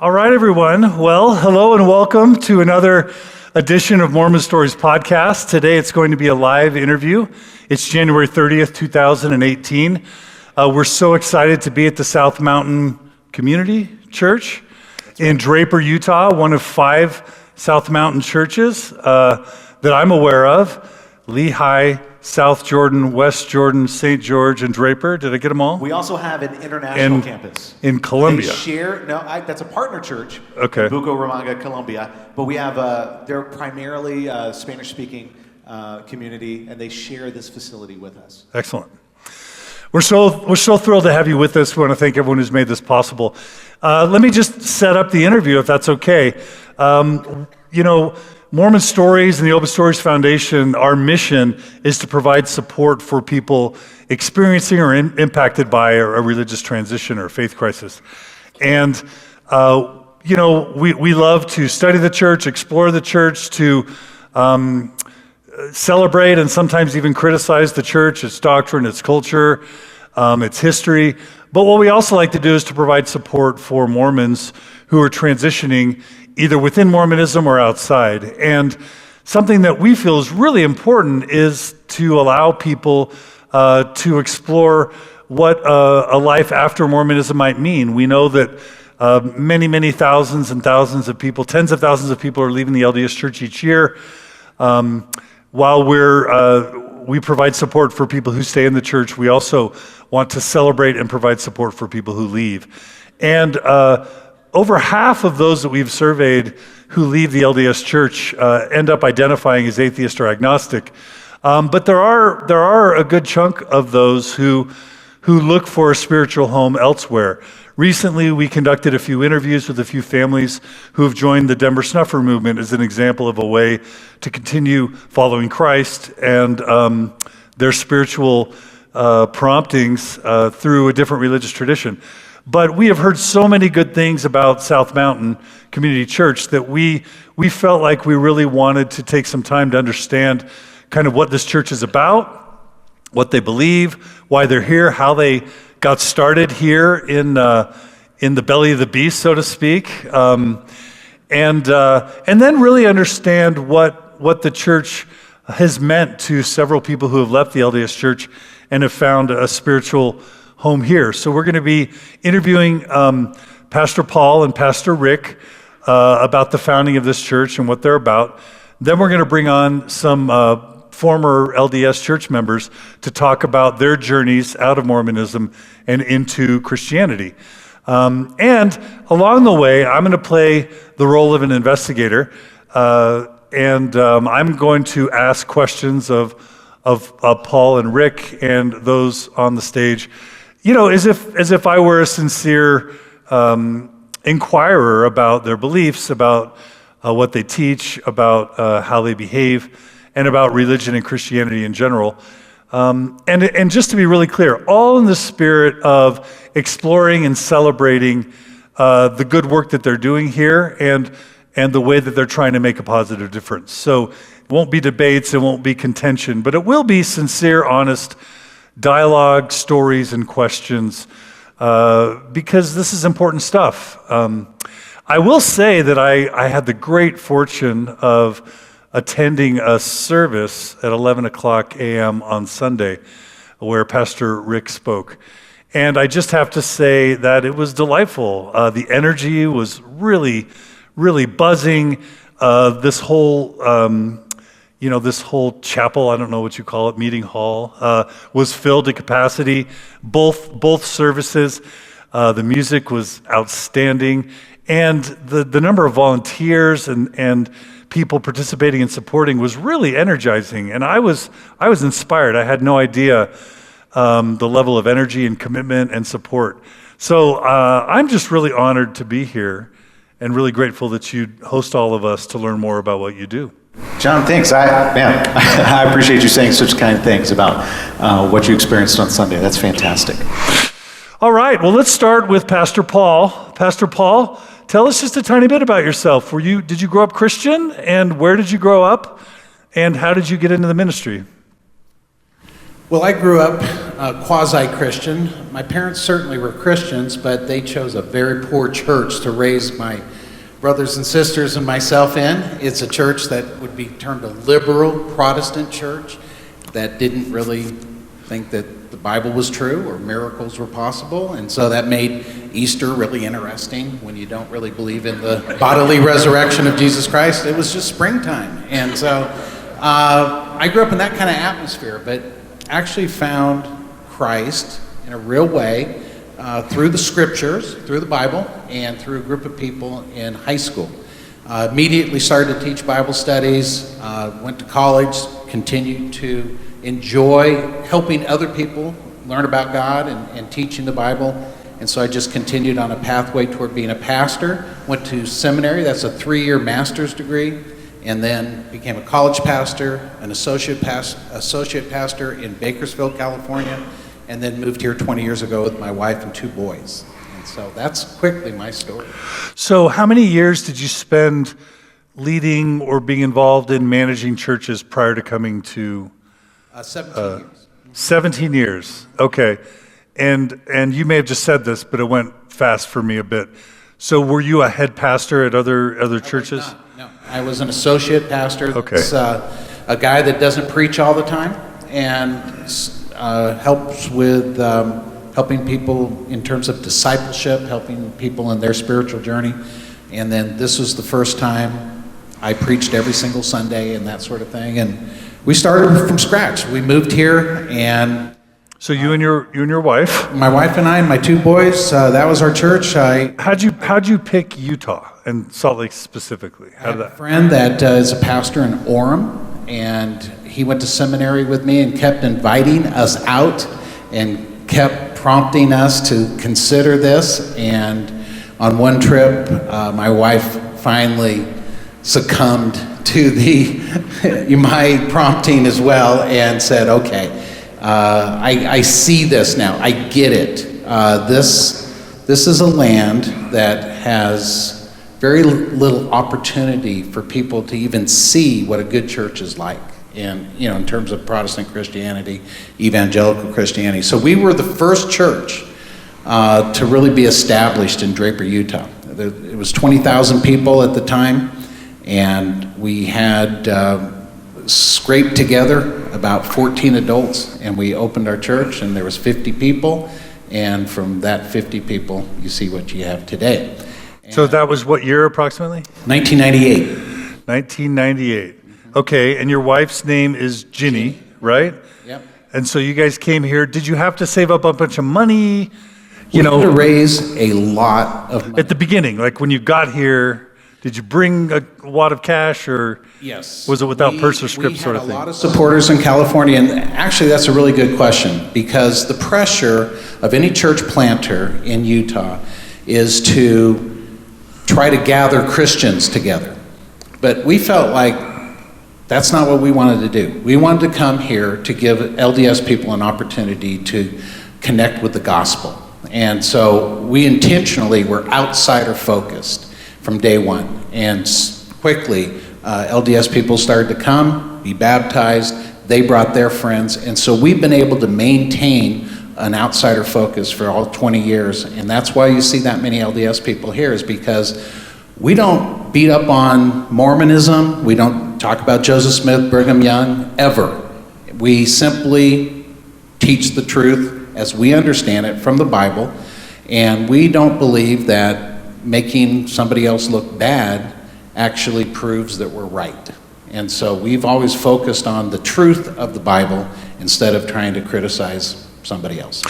All right, everyone. Well, hello and welcome to another edition of Mormon Stories podcast. Today it's going to be a live interview. It's January 30th, 2018. We're so excited to be at the South Mountain Community Church in Draper, Utah, one of 5 South Mountain churches that I'm aware of. Lehi, South Jordan, West Jordan, St. George, and Draper. Did I get them all? We also have an international campus. In Colombia. They share, that's a partner church. Okay. In Bucaramanga, Colombia. But we have, they're primarily Spanish-speaking community, and they share this facility with us. Excellent. We're so thrilled to have you with us. We want to thank everyone who's made this possible. Let me just set up the interview, if that's okay. Mormon Stories and the Open Stories Foundation, our mission is to provide support for people experiencing or impacted by a religious transition or a faith crisis. And, we love to study the church, explore the church, to celebrate and sometimes even criticize the church, its doctrine, its culture, its history. But what we also like to do is to provide support for Mormons who are transitioning either within Mormonism or outside. And something that we feel is really important is to allow people to explore what a life after Mormonism might mean. We know that many thousands and thousands of people, tens of thousands of people are leaving the LDS Church each year. While we provide support for people who stay in the church, we also want to celebrate and provide support for people who leave. And over half of those that we've surveyed who leave the LDS Church end up identifying as atheist or agnostic. But there are a good chunk of those who look for a spiritual home elsewhere. Recently, we conducted a few interviews with a few families who have joined the Denver Snuffer movement as an example of a way to continue following Christ and their spiritual promptings through a different religious tradition. But we have heard so many good things about South Mountain Community Church that we felt like we really wanted to take some time to understand kind of what this church is about, what they believe, why they're here, how they got started here in the belly of the beast, so to speak, and then really understand what the church has meant to several people who have left the LDS Church and have found a spiritual home here. So we're going to be interviewing Pastor Paul and Pastor Rick about the founding of this church and what they're about. Then we're going to bring on some former LDS church members to talk about their journeys out of Mormonism and into Christianity. And along the way, I'm going to play the role of an investigator, and I'm going to ask questions of Paul and Rick and those on the stage, as if I were a sincere inquirer about their beliefs, about what they teach, about how they behave, and about religion and Christianity in general. And just to be really clear, all in the spirit of exploring and celebrating the good work that they're doing here and the way that they're trying to make a positive difference. So it won't be debates, it won't be contention, but it will be sincere, honest dialogue, stories, and questions, because this is important stuff. I will say that I had the great fortune of attending a service at 11 o'clock a.m. on Sunday where Pastor Rick spoke. And I just have to say that it was delightful. The energy was really, really buzzing. This whole chapel, I don't know what you call it, meeting hall, was filled to capacity. Both services, the music was outstanding, and the number of volunteers and people participating and supporting was really energizing. And I was inspired. I had no idea the level of energy and commitment and support. So I'm just really honored to be here, and really grateful that you host all of us to learn more about what you do. John, thanks. I appreciate you saying such kind things about what you experienced on Sunday. That's fantastic. All right, well, let's start with Pastor Paul. Pastor Paul, tell us just a tiny bit about yourself. Did you grow up Christian, and where did you grow up, and how did you get into the ministry? Well, I grew up quasi-Christian. My parents certainly were Christians, but they chose a very poor church to raise my brothers and sisters and myself in. It's a church that would be termed a liberal Protestant church that didn't really think that the Bible was true or miracles were possible, and so that made Easter really interesting when you don't really believe in the bodily resurrection of Jesus Christ. It was just springtime, and so I grew up in that kind of atmosphere, but actually found Christ in a real way through the scriptures, through the Bible, and through a group of people in high school. Immediately started to teach Bible studies, went to college, continued to enjoy helping other people learn about God and teaching the Bible. And so I just continued on a pathway toward being a pastor, went to seminary, that's a 3-year master's degree, and then became a college pastor, an associate pastor in Bakersfield, California, and then moved here 20 years ago with my wife and 2 boys. And so that's quickly my story. So how many years did you spend leading or being involved in managing churches prior to coming to? 17 years. 17 years, okay. And you may have just said this, but it went fast for me a bit. So were you a head pastor at other churches? I was not, no. I was an associate pastor. Okay. That's a guy that doesn't preach all the time and helps with helping people in terms of discipleship, helping people in their spiritual journey. And then this was the first time I preached every single Sunday and that sort of thing. And we started from scratch. We moved here, and So you and your wife. my wife and I and my 2 boys, that was our church. I How'd you pick Utah and Salt Lake specifically? How have did a that? friend that is a pastor in Orem, and he went to seminary with me and kept inviting us out and kept prompting us to consider this. And on one trip, my wife finally succumbed to my prompting as well and said, okay, I see this now. I get it. This is a land that has very little opportunity for people to even see what a good church is like, in terms of Protestant Christianity, evangelical Christianity. So we were the first church to really be established in Draper, Utah. It was 20,000 people at the time, and we had scraped together about 14 adults, and we opened our church, and there was 50 people, and from that 50 people, you see what you have today. So that was what year approximately? 1998. 1998. Okay, and your wife's name is Ginny, right? Yep. And so you guys came here. Did you have to save up a bunch of money? We had to raise a lot of money. At the beginning, like when you got here, did you bring a wad of cash, or Yes. was it without purse or script sort of We had a thing? lot of supporters in California, and actually that's a really good question, because the pressure of any church planter in Utah is to try to gather Christians together. But we felt like that's not what we wanted to do. We wanted to come here to give LDS people an opportunity to connect with the gospel. And so we intentionally were outsider focused from day one. And quickly, LDS people started to come, be baptized. They brought their friends. And so we've been able to maintain an outsider focus for all 20 years. And that's why you see that many LDS people here, is because we don't beat up on Mormonism. We don't talk about Joseph Smith, Brigham Young, ever. We simply teach the truth as we understand it from the Bible. And we don't believe that making somebody else look bad actually proves that we're right. And so we've always focused on the truth of the Bible instead of trying to criticize somebody else.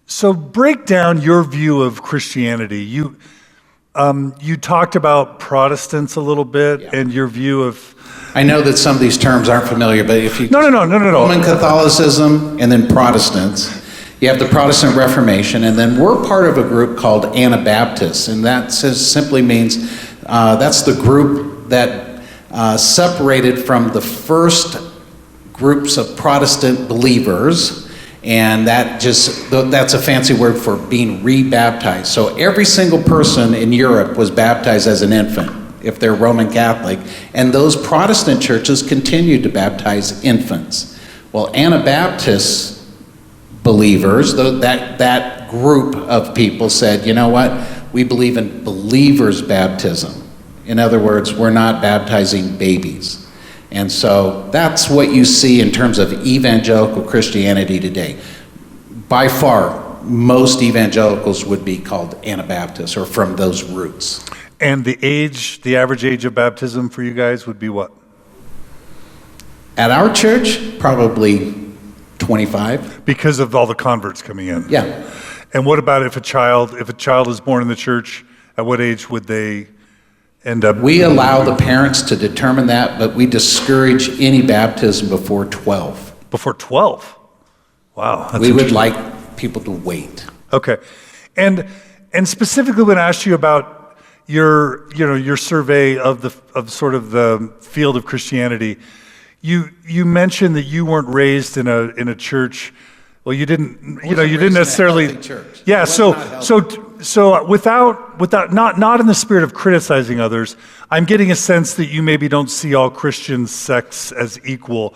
So break down your view of Christianity. You talked about Protestants a little bit, Yeah. and your view of. I know that some of these terms aren't familiar, but if you... No. Roman Catholicism and then Protestants. You have the Protestant Reformation, and then we're part of a group called Anabaptists, and that simply means that's the group that separated from the first groups of Protestant believers And that's a fancy word for being rebaptized. So every single person in Europe was baptized as an infant, if they're Roman Catholic. And those Protestant churches continued to baptize infants. Well, Anabaptist believers, that group of people said, you know what? We believe in believers' baptism. In other words, we're not baptizing babies. And so that's what you see in terms of evangelical Christianity today. By far, most evangelicals would be called Anabaptists or from those roots. And the average age of baptism for you guys would be what? At our church, probably 25. Because of all the converts coming in. Yeah. And what about if a child is born in the church, at what age would they end up? We allow the parents to determine that, but we discourage any baptism before 12. Before 12? Wow. That's We would interesting. like people to wait. Okay. And specifically when I asked you about your survey of sort of the field of Christianity, you mentioned that you weren't raised in a church. Well, you didn't necessarily. Church. Yeah. So without not in the spirit of criticizing others, I'm getting a sense that you maybe don't see all Christian sects as equal.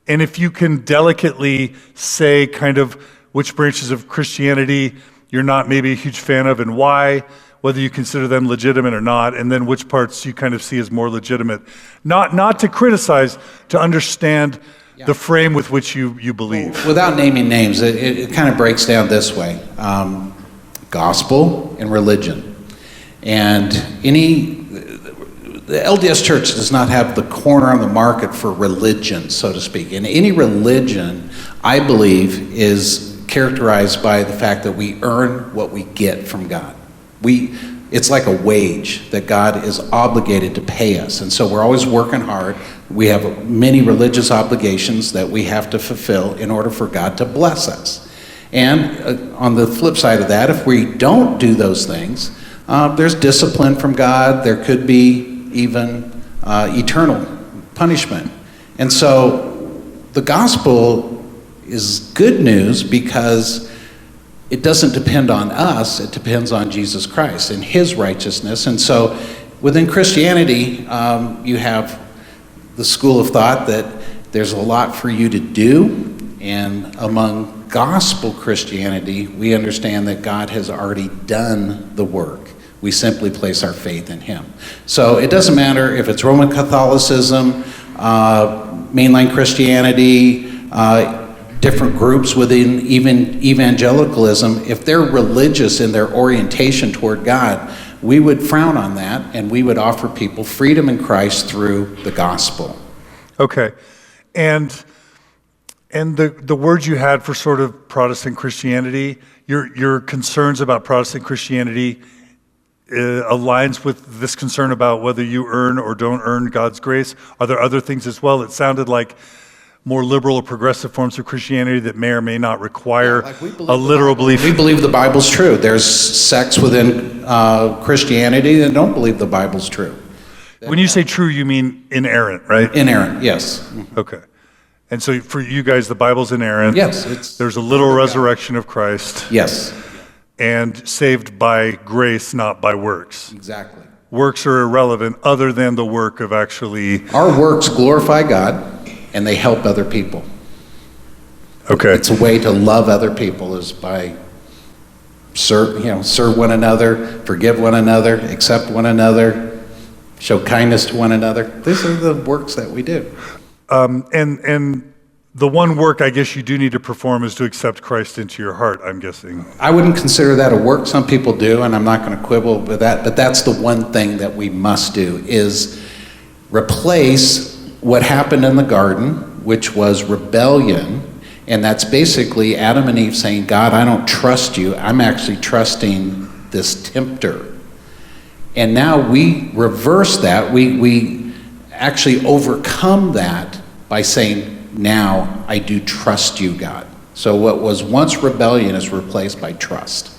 And if you can delicately say kind of which branches of Christianity you're not maybe a huge fan of and why, whether you consider them legitimate or not, and then which parts you kind of see as more legitimate. Not to criticize, to understand the frame with which you believe. Without naming names, it kind of breaks down this way. Gospel and religion. And the LDS Church does not have the corner on the market for religion, so to speak. And any religion, I believe, is characterized by the fact that we earn what we get from God. It's like a wage that God is obligated to pay us. And so we're always working hard. We have many religious obligations that we have to fulfill in order for God to bless us. And on the flip side of that, if we don't do those things, there's discipline from God. There could be even eternal punishment. And so the gospel is good news because it doesn't depend on us, it depends on Jesus Christ and his righteousness. And so within Christianity, you have the school of thought that there's a lot for you to do. And among gospel Christianity, we understand that God has already done the work. We simply place our faith in him. So it doesn't matter if it's Roman Catholicism, mainline Christianity, different groups within even evangelicalism, if they're religious in their orientation toward God, we would frown on that and we would offer people freedom in Christ through the gospel. Okay. And the words you had for sort of Protestant Christianity, your concerns about Protestant Christianity aligns with this concern about whether you earn or don't earn God's grace. Are there other things as well? It sounded like more liberal or progressive forms of Christianity that may or may not require a literal belief. We believe the Bible's true. There's sects within Christianity that don't believe the Bible's true. When you say true, you mean inerrant, right? Inerrant, yes. Okay. And so for you guys, the Bible's inerrant. Yes. There's a literal resurrection of Christ. Yes. And saved by grace, not by works. Exactly. Works are irrelevant other than the work of actually... Our works glorify God, and they help other people. Okay. It's a way to love other people is by serve one another, forgive one another, accept one another, show kindness to one another. These are the works that we do. And the one work I guess you do need to perform is to accept Christ into your heart, I'm guessing. I wouldn't consider that a work. Some people do, and I'm not going to quibble with that, but that's the one thing that we must do is replace what happened in the garden, which was rebellion, and that's basically Adam and Eve saying, God, I don't trust you. I'm actually trusting this tempter. And now we reverse that. We actually overcome that by saying, now I do trust you, God. So what was once rebellion is replaced by trust.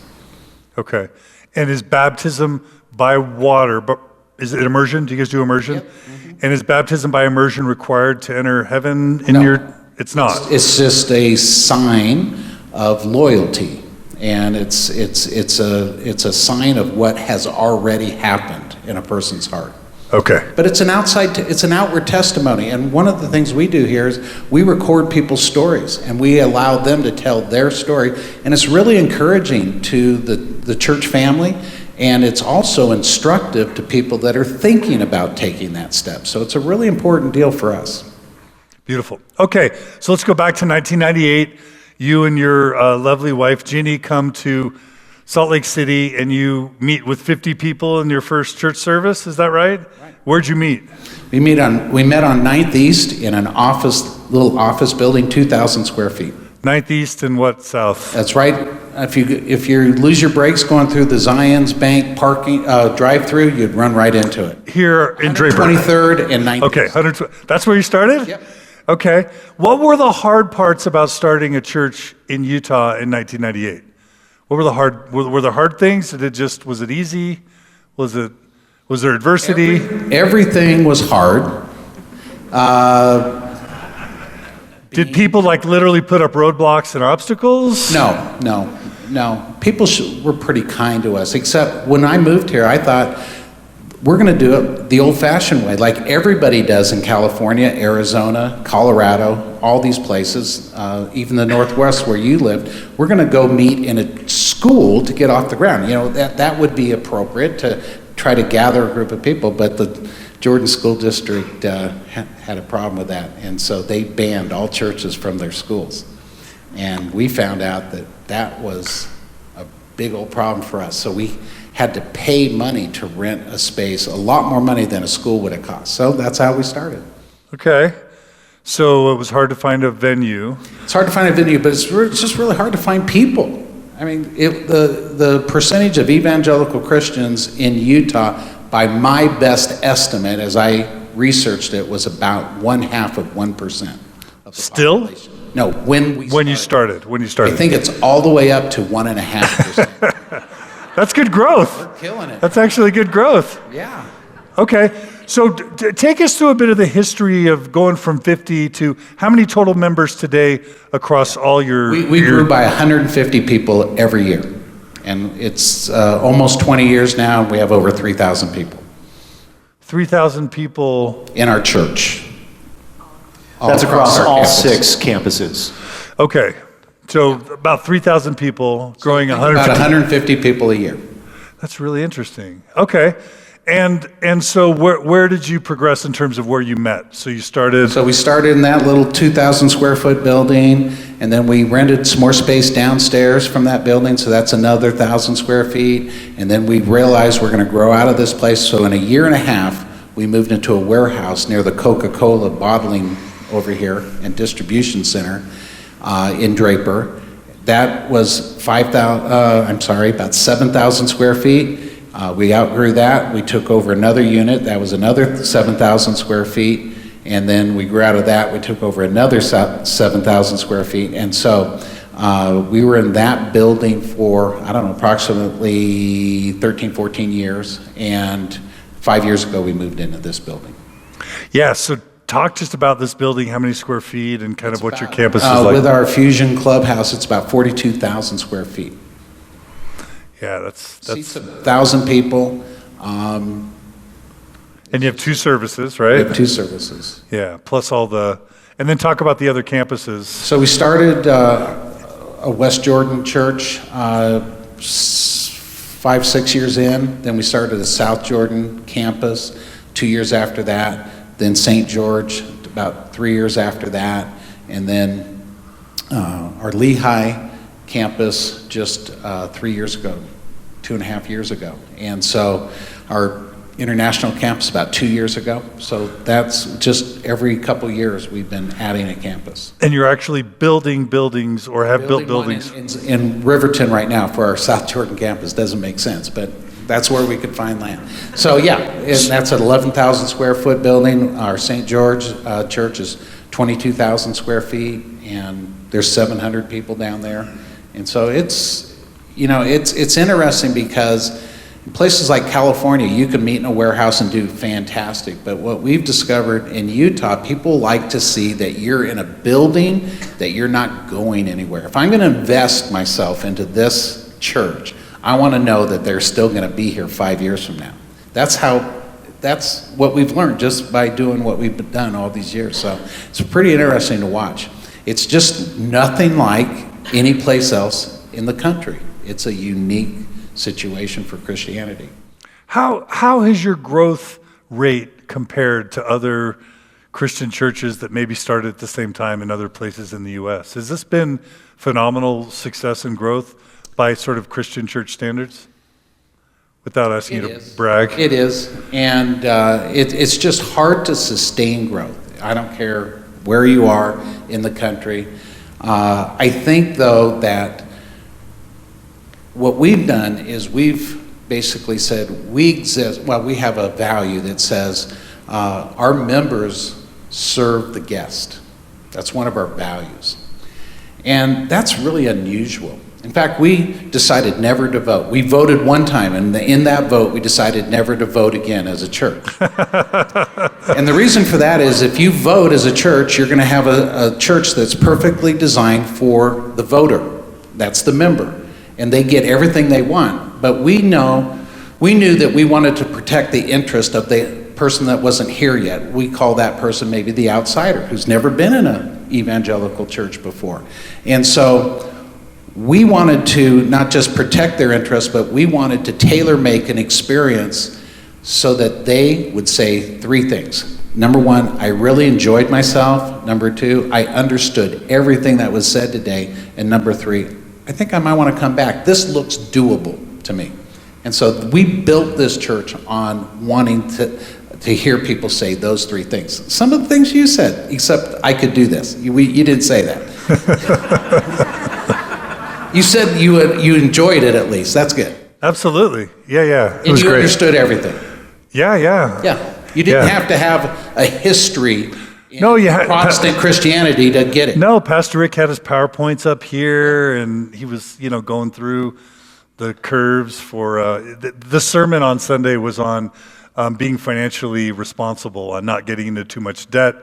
Okay. And is baptism by water, but is it immersion? Do you guys do immersion? Yep. Mm-hmm. And is baptism by immersion required to enter heaven in No. your... It's not. It's just a sign of loyalty, and it's a sign of what has already happened in a person's heart. Okay. But it's an outward testimony, and one of the things we do here is we record people's stories, and we allow them to tell their story, and it's really encouraging to the church family, and it's also instructive to people that are thinking about taking that step. So it's a really important deal for us. Beautiful. Okay, so let's go back to 1998. You and your lovely wife, Ginny, come to Salt Lake City, and you meet with 50 people in your first church service. Is that right? Right. Where'd you meet? We met on 9th East in an little office building, 2,000 square feet. 9th East and what south? That's right. If you lose your brakes going through the Zions Bank parking drive-through, you'd run right into it. Here in Draper. 23rd and 9th. Okay, that's where you started? Yep. Okay. What were the hard parts about starting a church in Utah in 1998? What were the hard things? Was it easy? Was there adversity? Everything was hard. Did people literally put up roadblocks and obstacles? No. People were pretty kind to us, except when I moved here, I thought, we're going to do it the old-fashioned way, like everybody does in California, Arizona, Colorado, all these places, even the Northwest where you lived. We're going to go meet in a school to get off the ground. That would be appropriate to try to gather a group of people, but the Jordan School District had a problem with that, and so they banned all churches from their schools. And we found out that was a big old problem for us, so we had to pay money to rent a space, a lot more money than a school would have cost. So that's how we started. Okay. So it was hard to find a venue. It's hard to find a venue, but it's just really hard to find people. I mean, the percentage of evangelical Christians in Utah, by my best estimate, as I researched it, was about 0.5% of the Still? population. No, when you started. I think it's all the way up to 1.5%. That's good growth. We're killing it. That's actually good growth. Yeah. Okay. So take us through a bit of the history of going from 50 to how many total members today across all your... We grew by 150 people every year. And it's almost 20 years now, and we have over 3,000 people. 3,000 people... in our church. That's across all campus. 6 campuses. Okay. So about 3,000 people growing 150. About 150 people a year. That's really interesting. Okay. And so where did you progress in terms of where you met? So you started... So we started in that little 2,000 square foot building, and then we rented some more space downstairs from that building, so that's another 1,000 square feet. And then we realized we're going to grow out of this place, so in a year and a half, we moved into a warehouse near the Coca-Cola bottling over here and distribution center in Draper. That was about 7,000 square feet. We outgrew that. We took over another unit. That was another 7,000 square feet. And then we grew out of that. We took over another 7,000 square feet. And so we were in that building for, approximately 13, 14 years. And 5 years ago, we moved into this building. Yeah, so talk just about this building, how many square feet, and kind of what your campus is like. With our Fusion Clubhouse, it's about 42,000 square feet. Yeah, that's Seats 1,000 people. And you have 2 services, right? We have 2 services. Yeah, plus and then talk about the other campuses. So we started a West Jordan church 5, 6 years in. Then we started a South Jordan campus 2 years after that. Then St. George about 3 years after that. And then our Lehigh campus just 3 years ago, 2.5 years ago. And so our international campus about 2 years ago. So that's just every couple years we've been adding a campus. And you're actually building buildings or have built buildings? In Riverton right now for our South Jordan campus. Doesn't make sense, but that's where we could find land. So yeah, and that's an 11,000 square foot building. Our St. George church is 22,000 square feet, and there's 700 people down there. And so it's interesting because In places like California, you can meet in a warehouse and do fantastic. But what we've discovered in Utah, people like to see that you're in a building, that you're not going anywhere. If I'm going to invest myself into this church, I want to know that they're still going to be here 5 years from now. That's what we've learned just by doing what we've done all these years. So it's pretty interesting to watch. It's just nothing like any place else in the country. It's a unique situation for Christianity. How has your growth rate compared to other Christian churches that maybe started at the same time in other places in the U.S.? Has this been phenomenal success and growth by sort of Christian church standards? Without asking you to brag. It is, and it's just hard to sustain growth. I don't care where you are in the country. I think, though, that what we've done is we've basically said we exist, well, we have a value that says our members serve the guest. That's one of our values. And that's really unusual. In fact, we decided never to vote. We voted one time, and in that vote, we decided never to vote again as a church. And the reason for that is if you vote as a church, you're going to have a church that's perfectly designed for the voter. That's the member. And they get everything they want. But we knew that we wanted to protect the interest of the person that wasn't here yet. We call that person maybe the outsider, who's never been in an evangelical church before. And so we wanted to not just protect their interests, but we wanted to tailor-make an experience so that they would say three things. Number one, I really enjoyed myself. Number two, I understood everything that was said today. And number three, I think I might want to come back. This looks doable to me. And so we built this church on wanting to hear people say those three things. Some of the things you said, except I could do this. You didn't say that. You said you enjoyed it at least. That's good. Absolutely. Yeah. It and was you great. Understood everything. Yeah. Yeah. You didn't have to have a history in Protestant Christianity to get it. No, Pastor Rick had his PowerPoints up here, and he was, going through the curves for the sermon on Sunday was on being financially responsible, on not getting into too much debt,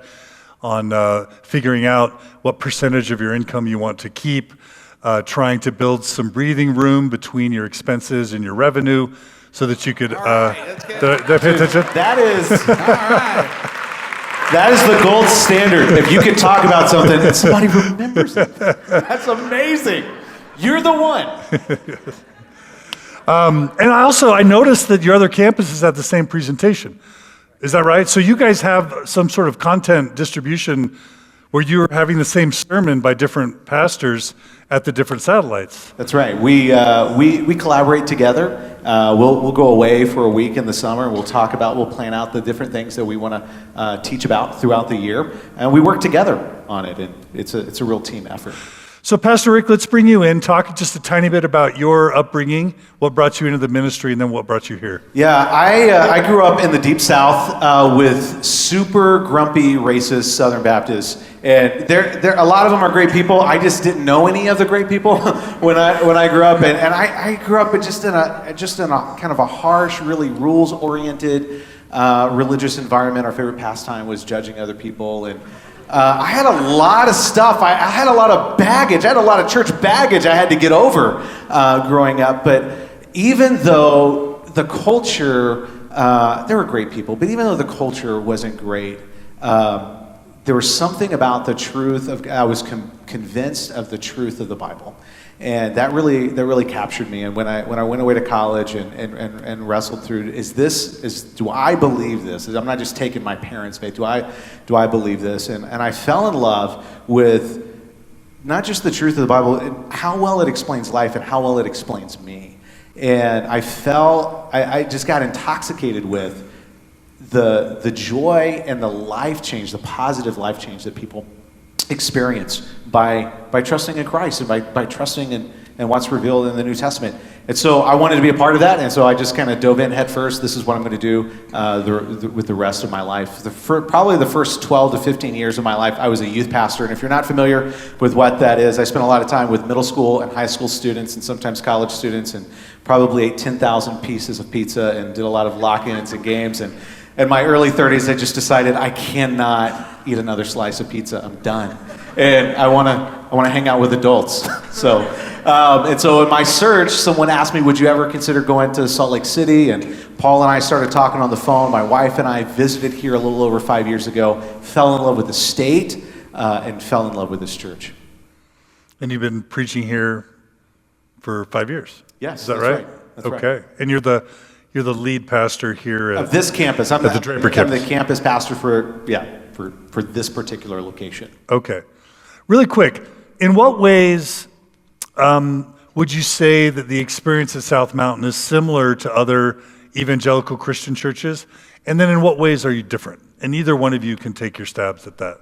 on figuring out what percentage of your income you want to keep, trying to build some breathing room between your expenses and your revenue so that you could... All right, did I pay attention? That is... All right. That is the gold standard. If you can talk about something and somebody remembers it, that's amazing. You're the one. And I noticed that your other campuses had the same presentation. Is that right? So you guys have some sort of content distribution where you're having the same sermon by different pastors at the different satellites. That's right. We collaborate together. We'll go away for a week in the summer. We'll plan out the different things that we want to teach about throughout the year, and we work together on it. And it's a real team effort. So, Pastor Rick, let's bring you in. Talk just a tiny bit about your upbringing, what brought you into the ministry, and then what brought you here. Yeah, I grew up in the Deep South with super grumpy, racist Southern Baptists, and a lot of them are great people. I just didn't know any of the great people when I grew up, and I grew up just in a kind of a harsh, really rules-oriented religious environment. Our favorite pastime was judging other people, and I had a lot of stuff. I had a lot of baggage. I had a lot of church baggage I had to get over growing up. But even though the culture, there were great people, but even though the culture wasn't great, there was something about the truth of, I was convinced of the truth of the Bible. And that really captured me. And when I went away to college and wrestled through, do I believe this? I'm not just taking my parents' faith. Do I believe this? And I fell in love with not just the truth of the Bible, and how well it explains life and how well it explains me. And I just got intoxicated with the joy and the life change, the positive life change that people experience by trusting in Christ and by trusting in what's revealed in the New Testament. And so I wanted to be a part of that, and so I just kind of dove in head first. This is what I'm going to do with the rest of my life. Probably the first 12 to 15 years of my life, I was a youth pastor, and if you're not familiar with what that is, I spent a lot of time with middle school and high school students and sometimes college students, and probably ate 10,000 pieces of pizza and did a lot of lock-ins and games. And in my early 30s, I just decided I cannot eat another slice of pizza. I'm done. And I want to hang out with adults. So in my search, someone asked me, would you ever consider going to Salt Lake City? And Paul and I started talking on the phone. My wife and I visited here a little over 5 years ago, fell in love with the state, and fell in love with this church. And you've been preaching here for 5 years? Yes. Is that right? That's okay. right. And you're the lead pastor here of this campus. I'm the Draper campus. I'm the campus pastor for this particular location. Okay. Really quick, in what ways would you say that the experience at South Mountain is similar to other evangelical Christian churches? And then in what ways are you different? And either one of you can take your stabs at that.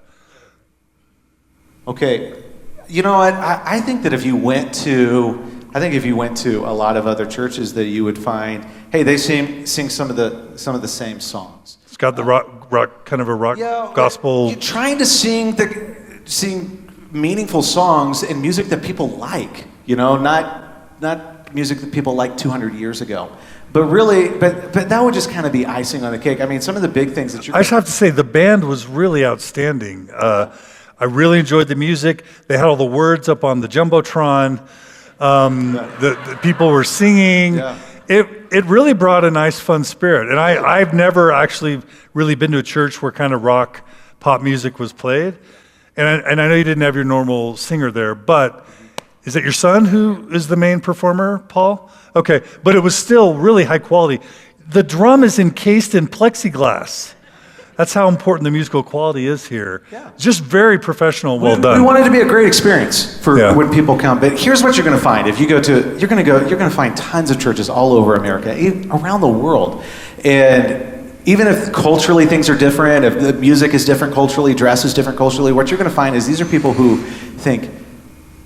Okay. You know what? I think that if you went to a lot of other churches, that you would find, hey, they sing some of the same songs. It's got the rock kind of a rock gospel. You're trying to sing meaningful songs and music that people like. You know, not music that people liked 200 years ago. But really, but that would just kind of be icing on the cake. I mean, some of the big things that I just have to say, the band was really outstanding. I really enjoyed the music. They had all the words up on the Jumbotron. The people were singing. Yeah. It really brought a nice, fun spirit. And I've never actually really been to a church where kind of rock, pop music was played. And I know you didn't have your normal singer there, but is it your son who is the main performer, Paul? Okay, but it was still really high quality. The drum is encased in plexiglass. That's how important the musical quality is here. Yeah. Just very professional, well done. We want it to be a great experience for when people come. But here's what you're going to find. If you go to, you're going to find tons of churches all over America, around the world. And even if culturally things are different, if the music is different culturally, dress is different culturally, what you're going to find is these are people who think,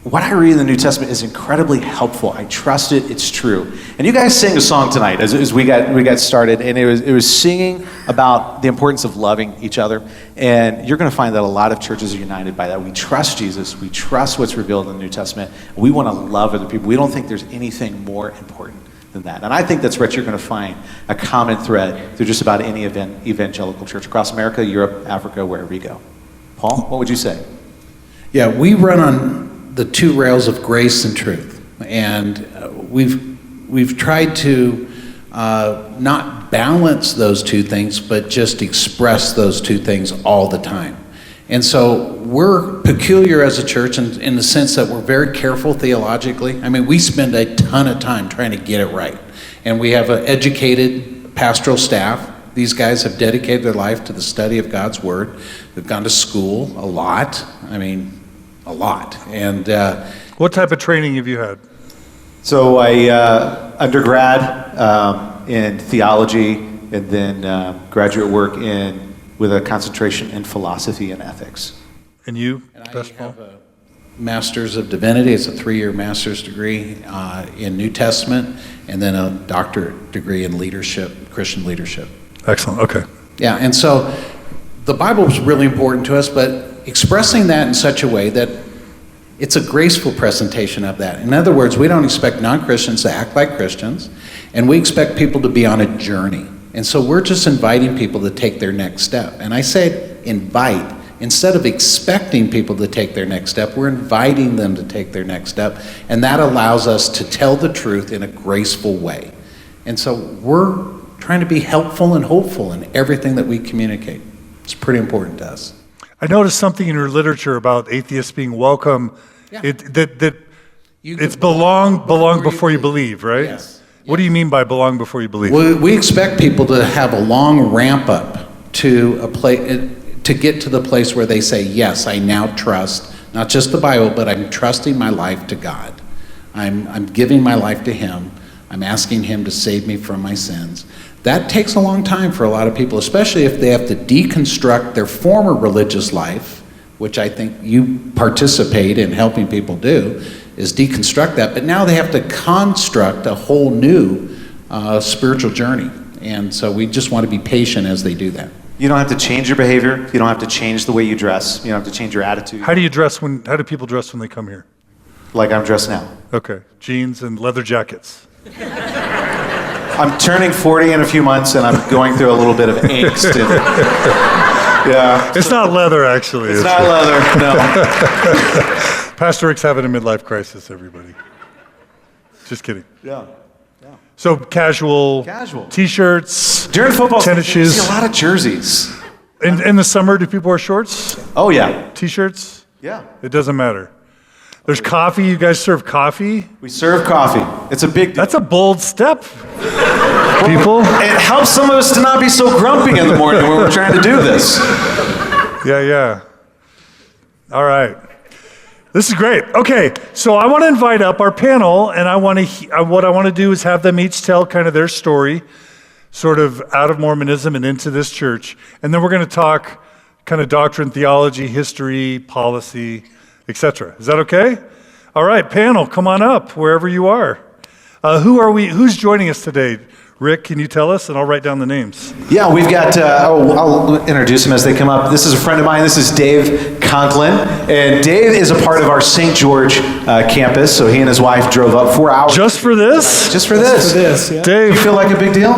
what I read in the New Testament is incredibly helpful. I trust it. It's true. And you guys sang a song tonight as we got started, and it was singing about the importance of loving each other. And you're going to find that a lot of churches are united by that. We trust Jesus. We trust what's revealed in the New Testament. We want to love other people. We don't think there's anything more important than that. And I think that's what you're going to find, a common thread through just about any evangelical church across America, Europe, Africa, wherever you go. Paul, what would you say? Yeah, we run on the two rails of grace and truth, and we've tried to not balance those two things, but just express those two things all the time. And so we're peculiar as a church in the sense that we're very careful theologically. I mean, we spend a ton of time trying to get it right, and we have an educated pastoral staff. These guys have dedicated their life to the study of God's Word. They've gone to school a lot. I mean, a lot. And what type of training have you had? So I undergrad in theology, and then graduate work with a concentration in philosophy and ethics. And you, Pastor Paul? I have a Master's of Divinity. It's a 3-year master's degree in New Testament, and then a doctorate degree in leadership, Christian leadership. Excellent. Okay. Yeah, and so the Bible is really important to us, but expressing that in such a way that it's a graceful presentation of that. In other words, we don't expect non-Christians to act like Christians, and we expect people to be on a journey. And so we're just inviting people to take their next step. And I say invite. Instead of expecting people to take their next step, we're inviting them to take their next step. And that allows us to tell the truth in a graceful way. And so we're trying to be helpful and hopeful in everything that we communicate. It's pretty important to us. I noticed something in your literature about atheists being welcome. Yeah. It's belong before you believe, right? Yes. What do you mean by belong before you believe? Well, we expect people to have a long ramp up to a place to get to the place where they say, yes, I now trust not just the Bible, but I'm trusting my life to God. I'm giving my life to Him. I'm asking Him to save me from my sins. That takes a long time for a lot of people, especially if they have to deconstruct their former religious life, which I think you participate in helping people do, is deconstruct that, but now they have to construct a whole new spiritual journey. And so we just want to be patient as they do that. You don't have to change your behavior. You don't have to change the way you dress. You don't have to change your attitude. How do people dress when they come here? Like I'm dressed now. Okay, jeans and leather jackets. I'm turning 40 in a few months, and I'm going through a little bit of angst. Yeah. It's not leather, actually. It's not leather, no. Pastor Rick's having a midlife crisis, everybody. Just kidding. Yeah. So casual. T-shirts. During football tennis season, you shoes. see a lot of jerseys. In the summer, do people wear shorts? Oh, yeah. T-shirts? Yeah. It doesn't matter. There's coffee. You guys serve coffee? We serve coffee. It's a big deal. That's a bold step, people. It helps some of us to not be so grumpy in the morning when we're trying to do this. Yeah. All right. This is great. Okay, so I want to invite up our panel, and what I want to do is have them each tell kind of their story, sort of out of Mormonism and into this church, and then we're going to talk kind of doctrine, theology, history, policy, etc. Is that okay? All right, panel, come on up wherever you are. Who's joining us today? Rick, can you tell us? And I'll write down the names. Yeah, we've got, I'll introduce them as they come up. This is a friend of mine. This is Dave Conklin. And Dave is a part of our St. George campus. So he and his wife drove up 4 hours. Just for this? Just for this. Yeah. Dave. Do you feel like a big deal?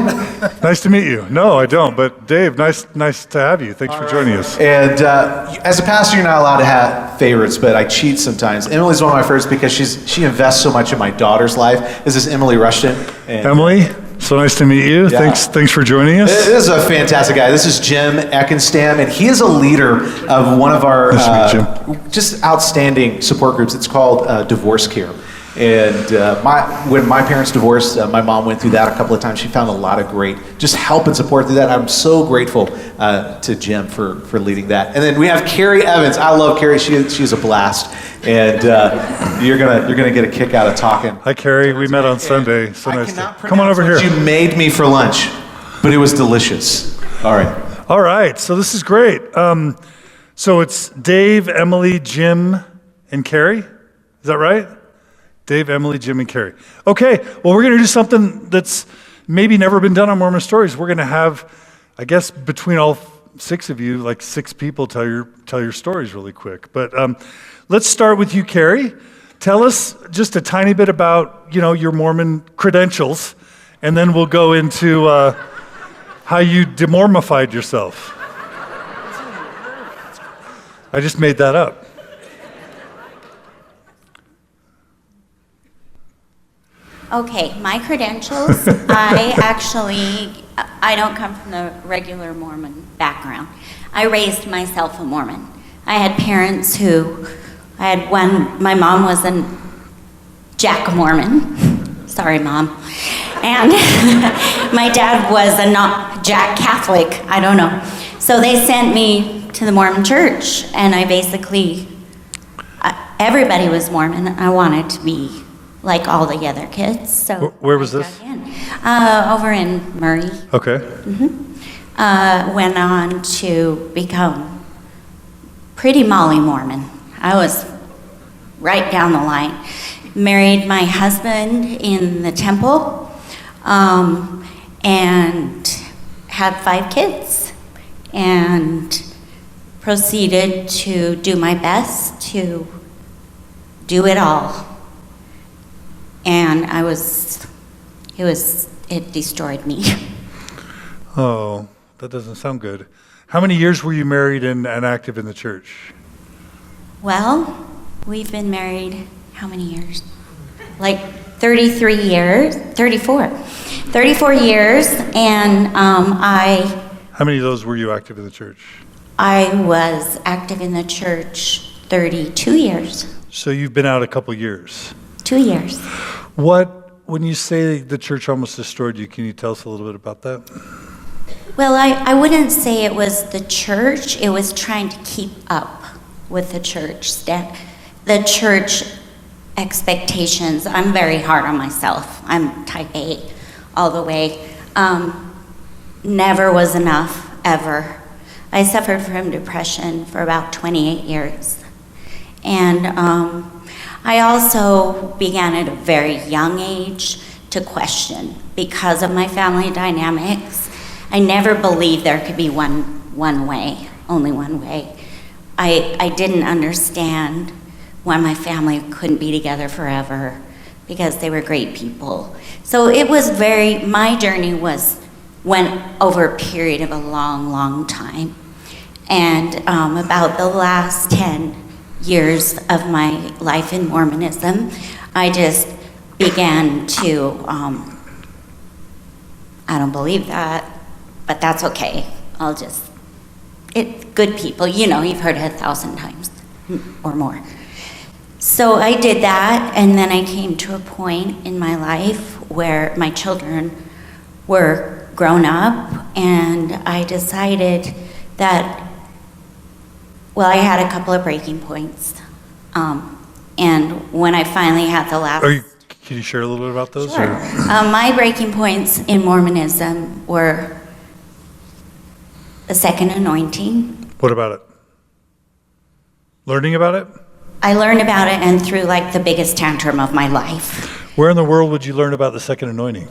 Nice to meet you. No, I don't. But Dave, nice to have you. Thanks for joining us. And as a pastor, you're not allowed to have favorites, but I cheat sometimes. Emily's one of my favorites because she invests so much in my daughter's life. This is Emily Rushton. And Emily, so nice to meet you. Yeah. Thanks for joining us. This is a fantastic guy. This is Jim Atkins, and he is a leader of one of our Nice to meet you. just outstanding support groups. It's called Divorce Care. And when my parents divorced, my mom went through that a couple of times. She found a lot of great just help and support through that. I'm so grateful to Jim for leading that. And then we have Carrie Evans. I love Carrie. She's a blast. And you're gonna get a kick out of talking. Hi, Carrie. We met on Sunday. So nice to come on over here. You made me for lunch, but it was delicious. All right. So this is great. So it's Dave, Emily, Jim, and Carrie. Is that right? Dave, Emily, Jim, and Carrie. Okay. Well, we're going to do something that's maybe never been done on Mormon Stories. We're going to have, I guess, between all 6 of you, like 6 people tell your stories really quick. But let's start with you, Carrie. Tell us just a tiny bit about, your Mormon credentials, and then we'll go into how you demormified yourself. I just made that up. Okay, my credentials, I don't come from the regular Mormon background. I raised myself a Mormon. I had parents my mom was a Jack Mormon. Sorry, Mom. And my dad was a not Jack Catholic, I don't know. So they sent me to the Mormon church, and everybody was Mormon. I wanted to be like all the other kids. So where was this? Over in Murray. Okay. Went on to become pretty Molly Mormon. I was right down the line. Married my husband in the temple, and had 5 kids, and proceeded to do my best to do it all. And it destroyed me. Oh, that doesn't sound good. How many years were you married and active in the church? Well, we've been married how many years? Like 34 years, and How many of those were you active in the church? I was active in the church 32 years. So you've been out a couple years. 2 years. When you say the church almost destroyed you, can you tell us a little bit about that? Well, I wouldn't say it was the church. It was trying to keep up with the church. The church expectations. I'm very hard on myself. I'm type A all the way. Never was enough, ever. I suffered from depression for about 28 years. And I also began at a very young age to question because of my family dynamics. I never believed there could be one way, only one way. I didn't understand why my family couldn't be together forever because they were great people. So it was my journey went over a period of a long, long time. And about the last 10 years of my life in Mormonism, I just began to, I don't believe that, but that's okay. It's good people, you've heard it 1,000 times or more. So I did that, and then I came to a point in my life where my children were grown up, and I decided that, well, I had a couple of breaking points. And when I finally had the last... Can you share a little bit about those? Sure. My breaking points in Mormonism were the second anointing. What about it? Learning about it? I learned about it and threw like the biggest tantrum of my life. Where in the world would you learn about the second anointing?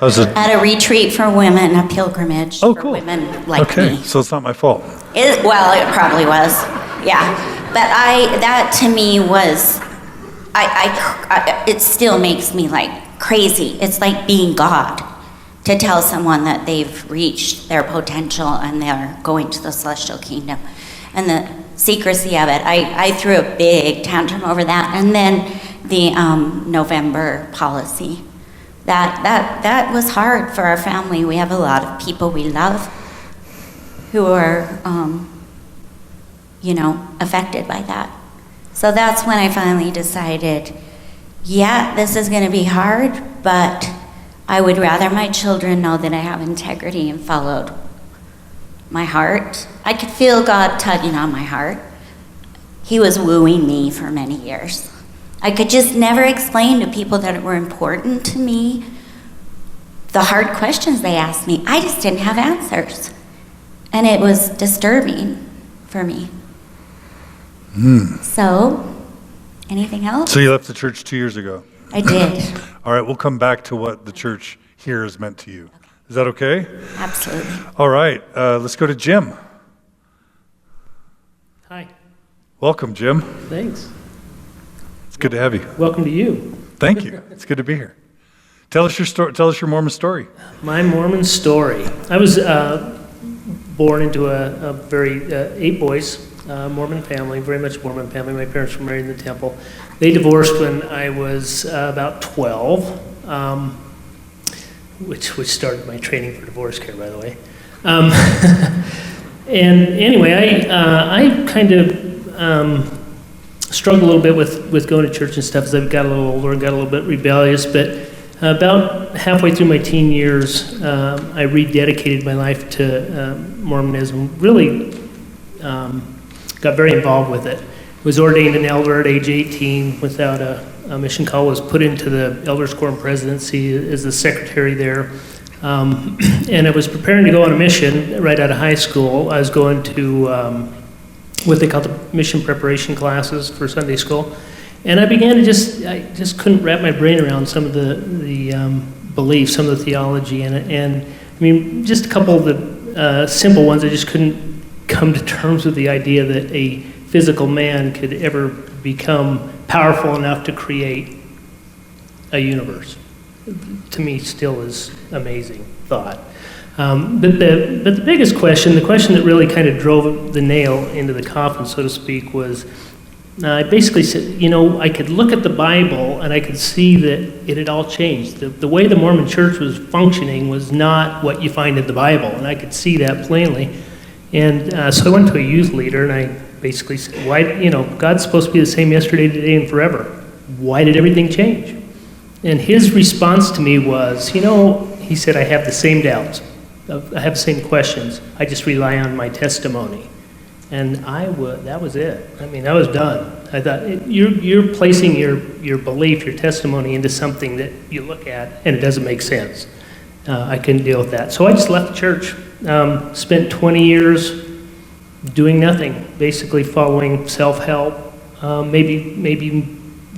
At a retreat for women, a pilgrimage for cool. Women like me. Okay, so it's not my fault. It probably was, yeah. But that to me was, it still makes me like crazy. It's like being God to tell someone that they've reached their potential and they're going to the celestial kingdom. And the secrecy of it, I threw a big tantrum over that. And then the November policy. That was hard for our family. We have a lot of people we love who are, affected by that. So that's when I finally decided, yeah, this is going to be hard, but I would rather my children know that I have integrity and followed my heart. I could feel God tugging on my heart. He was wooing me for many years. I could just never explain to people that were important to me the hard questions they asked me. I just didn't have answers. And it was disturbing for me. So, anything else? So you left the church 2 years ago. I did. All right, we'll come back to what the church here has meant to you. Is that okay? Absolutely. All right, let's go to Jim. Hi. Welcome, Jim. Thanks. It's good to have you. Welcome to you. Thank you. It's good to be here. Tell us your story. Tell us your Mormon story. My Mormon story. I was born into a very 8 boys Mormon family, very much Mormon family. My parents were married in the temple. They divorced when I was about 12, which started my training for divorce care, by the way. And anyway, I kind of struggled a little bit with going to church and stuff as I got a little older and got a little bit rebellious. But about halfway through my teen years, I rededicated my life to Mormonism. Really got very involved with it. Was ordained an elder at age 18 without a mission call. Was put into the Elders Quorum presidency as the secretary there. And I was preparing to go on a mission right out of high school. I was going to what they call the mission preparation classes for Sunday school. And I began to I just couldn't wrap my brain around some of the beliefs, some of the theology, and I mean, just a couple of the simple ones. I just couldn't come to terms with the idea that a physical man could ever become powerful enough to create a universe. To me, still is amazing thought. But the biggest question, the question that really kind of drove the nail into the coffin, so to speak, was I basically said, I could look at the Bible and I could see that it had all changed. The way the Mormon church was functioning was not what you find in the Bible, and I could see that plainly. And so I went to a youth leader and I basically said, why, God's supposed to be the same yesterday, today, and forever. Why did everything change? And his response to me was, he said, I have the same doubts. I have the same questions. I just rely on my testimony. And that was it. I mean, I was done. I thought, you're placing your belief, your testimony into something that you look at and it doesn't make sense. I couldn't deal with that. So I just left the church. Spent 20 years doing nothing, basically following self-help, maybe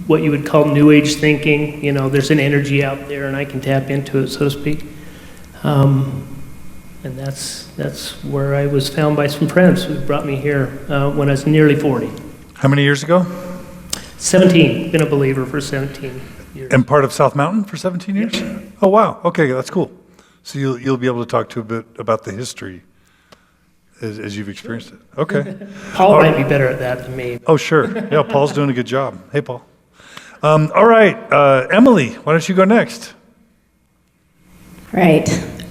what you would call New Age thinking. You know, there's an energy out there, and I can tap into it, so to speak. And that's where I was found by some friends who brought me here when I was nearly 40. How many years ago? 17, been a believer for 17 years. And part of South Mountain for 17 years? Yep. Oh, wow. Okay, that's cool. So you'll be able to talk to a bit about the history as you've experienced it. Okay. Paul might be better at that than me. Oh, sure. Yeah, Paul's doing a good job. Hey, Paul. All right, Emily, why don't you go next? Right.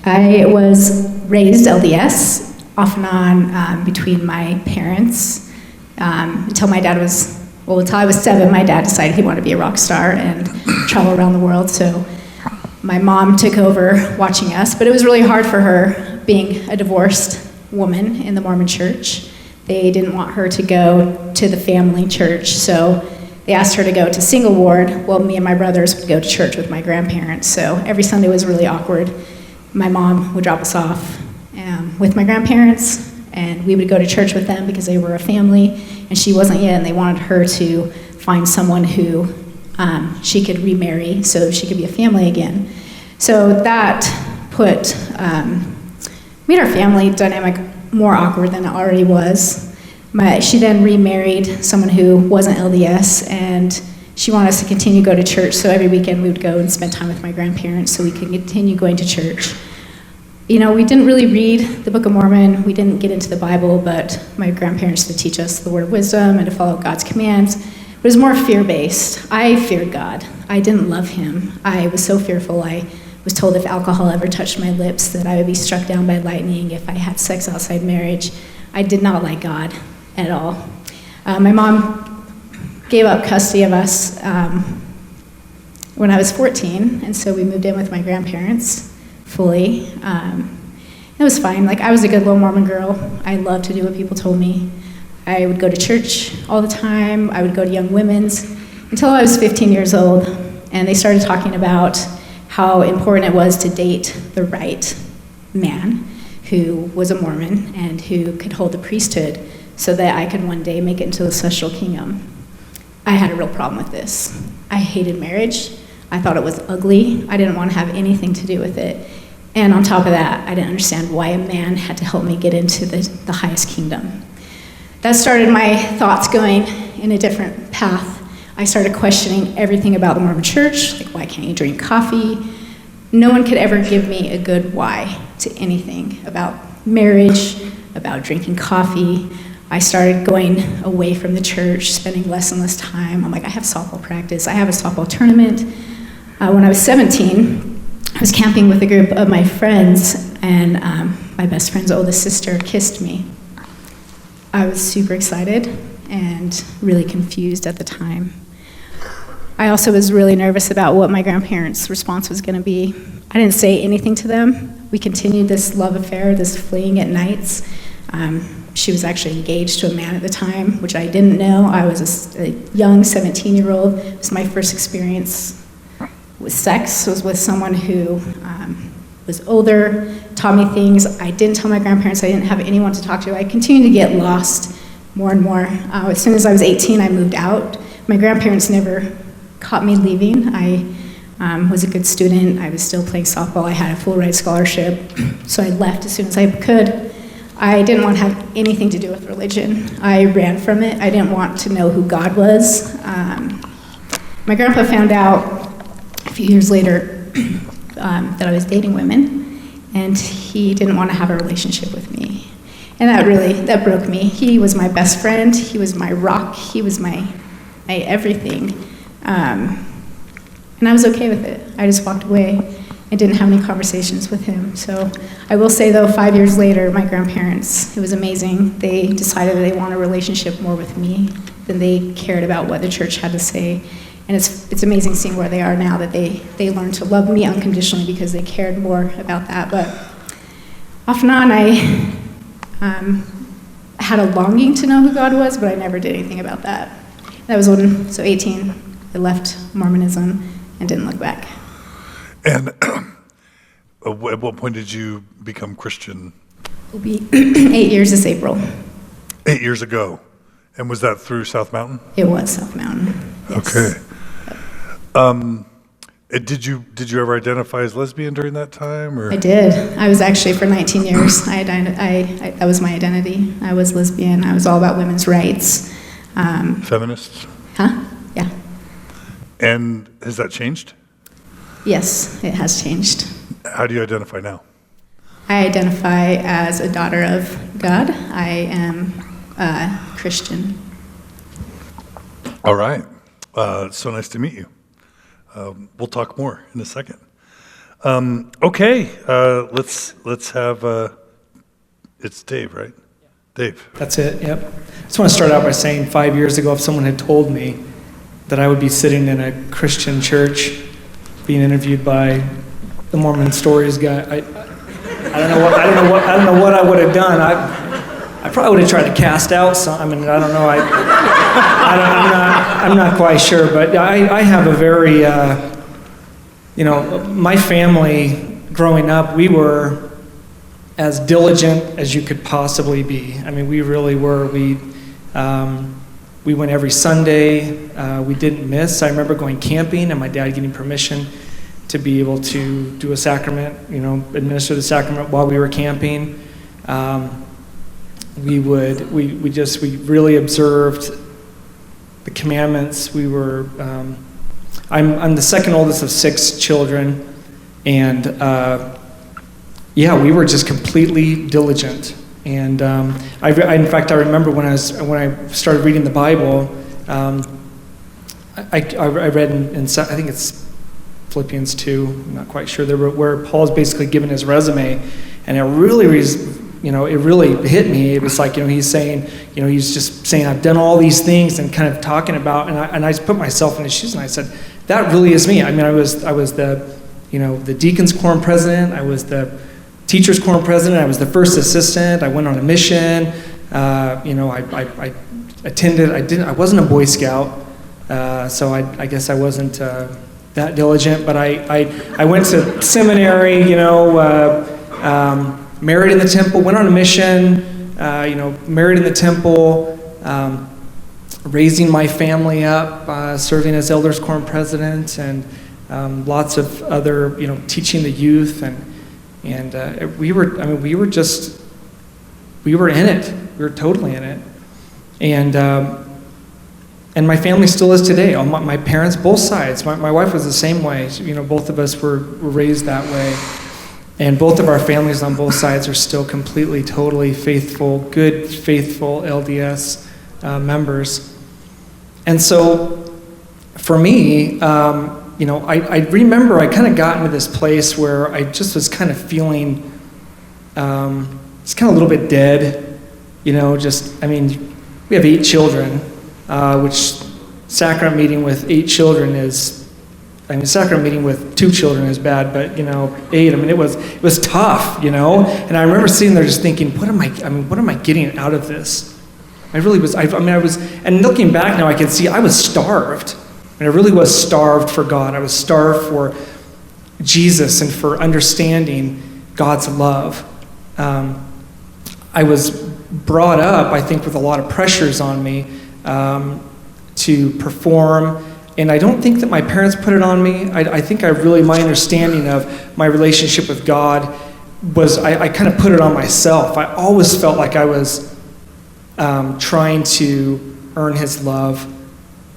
I was raised LDS, off and on between my parents, until my dad was, well, until I was 7, my dad decided he wanted to be a rock star and travel around the world. So my mom took over watching us, but it was really hard for her being a divorced woman in the Mormon church. They didn't want her to go to the family church, so they asked her to go to single ward. Well, me and my brothers would go to church with my grandparents, so every Sunday was really awkward. My mom would drop us off with my grandparents, and we would go to church with them because they were a family, and she wasn't yet, and they wanted her to find someone who she could remarry so she could be a family again. So that made our family dynamic more awkward than it already was. She then remarried someone who wasn't LDS, and she wanted us to continue to go to church, so every weekend we would go and spend time with my grandparents so we could continue going to church. You know, we didn't really read the Book of Mormon, we didn't get into the Bible, but my grandparents would teach us the word of wisdom and to follow God's commands. It was more fear-based. I feared God. I didn't love him. I was so fearful. I was told if alcohol ever touched my lips that I would be struck down by lightning if I had sex outside marriage. I did not like God at all. My mom gave up custody of us when I was 14, and so we moved in with my grandparents fully. It was fine. Like, I was a good little Mormon girl. I loved to do what people told me. I would go to church all the time. I would go to Young Women's until I was 15 years old, and they started talking about how important it was to date the right man who was a Mormon and who could hold the priesthood so that I could one day make it into the celestial kingdom. I had a real problem with this. I hated marriage. I thought it was ugly. I didn't want to have anything to do with it. And on top of that, I didn't understand why a man had to help me get into the highest kingdom. That started my thoughts going in a different path. I started questioning everything about the Mormon church, like, why can't you drink coffee? No one could ever give me a good why to anything about marriage, about drinking coffee. I started going away from the church, spending less and less time. I'm like, I have softball practice. I have a softball tournament. When I was 17, I was camping with a group of my friends, and my best friend's oldest sister kissed me. I was super excited and really confused at the time. I also was really nervous about what my grandparents' response was going to be. I didn't say anything to them. We continued this love affair, this fleeing at nights. She was actually engaged to a man at the time, which I didn't know. I was a young 17-year-old. It was my first experience with sex, was with someone who was older, taught me things. I didn't tell my grandparents. I didn't have anyone to talk to. I continued to get lost more and more. As soon as I was 18, I moved out. My grandparents never caught me leaving. I was a good student. I was still playing softball. I had a full ride scholarship, so I left as soon as I could. I didn't want to have anything to do with religion. I ran from it. I didn't want to know who God was. My grandpa found out a few years later that I was dating women, and he didn't want to have a relationship with me. And that broke me. He was my best friend. He was my rock. He was my everything. And I was okay with it. I just walked away. I didn't have any conversations with him. So I will say, though, 5 years later, my grandparents, it was amazing. They decided that they want a relationship more with me than they cared about what the church had to say. And it's amazing seeing where they are now, that they learned to love me unconditionally because they cared more about that. But off and on, I had a longing to know who God was, but I never did anything about that. That was when, so 18, I left Mormonism and didn't look back. And at what point did you become Christian? It'll be 8 years this April. 8 years ago. And was that through South Mountain? It was South Mountain. Yes. Okay. Did you ever identify as lesbian during that time? Or? I did. I was actually for 19 years. That was my identity. I was lesbian. I was all about women's rights. Feminists? Huh? Yeah. And has that changed? Yes, it has changed. How do you identify now? I identify as a daughter of God. I am Christian. All right. So nice to meet you. We'll talk more in a second. Okay. Let's have. It's Dave, right? Dave. That's it, yep. I just want to start out by saying 5 years ago, if someone had told me that I would be sitting in a Christian church being interviewed by the Mormon Stories guy, I don't know what I would have done. I probably would have tried to cast out some. I mean, I don't know. I'm not quite sure, but I have a very, my family growing up, we were as diligent as you could possibly be. I mean, we really were. We went every Sunday. We didn't miss. I remember going camping and my dad getting permission to be able to do a sacrament, administer the sacrament while we were camping. We really observed the commandments. We were, I'm the second oldest of 6 children, and we were just completely diligent. And in fact, I remember when I started reading the Bible, I read in I think it's Philippians 2, I'm not quite sure, where Paul's basically given his resume, and it really hit me. It was like, he's saying, he's just saying, I've done all these things, and kind of talking about, and I just put myself in his shoes, and I said, that really is me. I mean, I was the, the deacons quorum president, I was the teachers quorum president, I was the first assistant, I went on a mission, I attended, I wasn't a Boy Scout, so I guess I wasn't that diligent, but I went to seminary, married in the temple, went on a mission, married in the temple, raising my family up, serving as elders quorum president, and lots of other, teaching the youth, and we were in it. We were totally in it, and my family still is today. My parents, both sides. My wife was the same way. Both of us were raised that way. And both of our families on both sides are still completely, totally faithful, good, faithful LDS members. And so, for me, I remember I kind of got into this place where I just was kind of feeling, it's kind of a little bit dead, we have 8 children, which sacrament meeting with 8 children is, sacrament meeting with 2 children is bad, but 8. It was tough, And I remember sitting there just thinking, what am I getting out of this? I really was. And looking back now, I can see I was starved. I really was starved for God. I was starved for Jesus and for understanding God's love. I was brought up, I think, with a lot of pressures on me to perform. And I don't think that my parents put it on me. I think my understanding of my relationship with God was, I kind of put it on myself. I always felt like I was trying to earn his love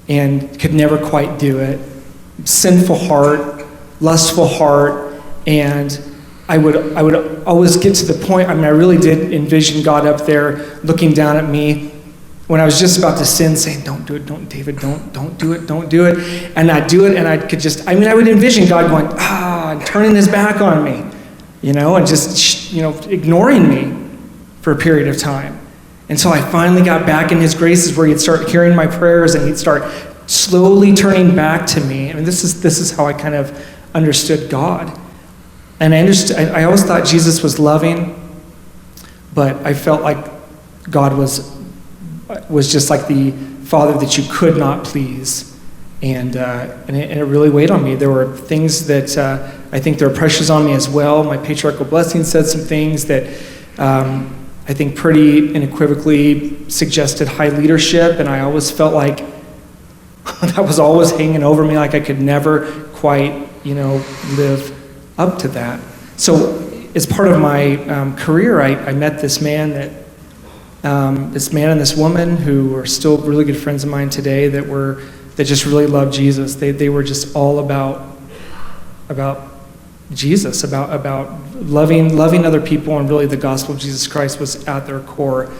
and could never quite do it. Sinful heart, lustful heart, and I would always get to the point, I really did envision God up there looking down at me when I was just about to sin, saying, don't do it, David, don't do it, don't do it. And I'd do it, and I could just, I would envision God going, and turning his back on me, and just, ignoring me for a period of time. Until I finally got back in his graces where he'd start hearing my prayers and he'd start slowly turning back to me. This is how I kind of understood God. And I always thought Jesus was loving, but I felt like God was just like the Father that you could not please. And it really weighed on me. There were things that I think there were pressures on me as well. My patriarchal blessing said some things that I I think pretty unequivocally suggested high leadership, and I always felt like that was always hanging over me, like I could never quite, live up to that. So as part of my career, I met this man and this woman who are still really good friends of mine today that just really loved Jesus. They were just all about Jesus, about loving other people, and really the gospel of Jesus Christ was at their core.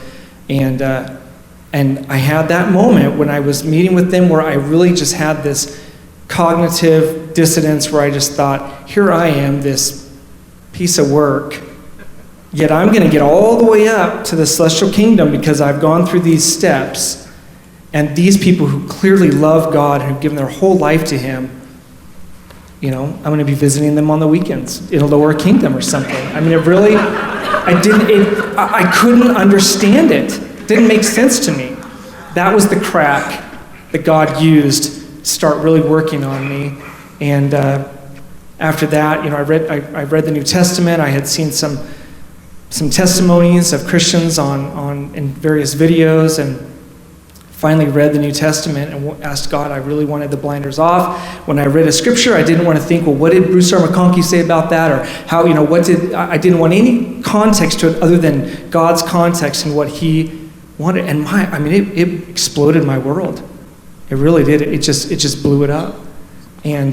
And I had that moment when I was meeting with them where I really just had this cognitive dissonance where I just thought, here I am, this piece of work, yet I'm going to get all the way up to the celestial kingdom because I've gone through these steps, and these people who clearly love God and have given their whole life to Him, I'm going to be visiting them on the weekends in a lower kingdom or something. I mean, I couldn't understand it. It didn't make sense to me. That was the crack that God used to start really working on me. And after that, I read the New Testament. I had seen some testimonies of Christians in various videos, and finally read the New Testament and asked God. I really wanted the blinders off. When I read a scripture, I didn't want to think, well, what did Bruce R. McConkie say about that? Or how, I didn't want any context to it other than God's context and what He wanted. And it exploded my world. It really did. It just blew it up. And,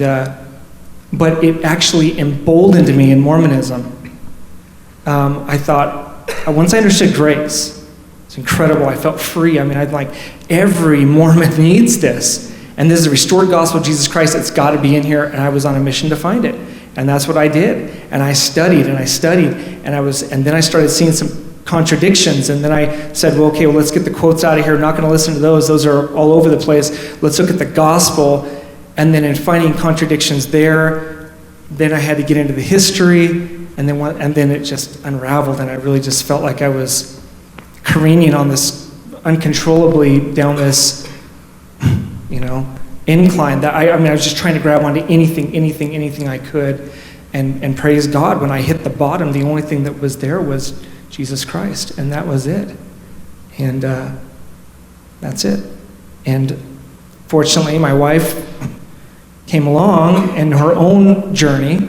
but it actually emboldened me in Mormonism. I thought, once I understood grace, it's incredible. I felt free. I'd like, every Mormon needs this. And this is the restored gospel of Jesus Christ. It's got to be in here. And I was on a mission to find it. And that's what I did. And I studied. And then I started seeing some contradictions. And then I said, well, let's get the quotes out of here. I'm not going to listen to those. Those are all over the place. Let's look at the gospel. And then in finding contradictions there, then I had to get into the history. And then it just unraveled. And I really just felt like I was careening on this uncontrollably down this, incline that I was just trying to grab onto anything I could, and praise God. When I hit the bottom, the only thing that was there was Jesus Christ, and that was it. And that's it. And fortunately, my wife came along in her own journey.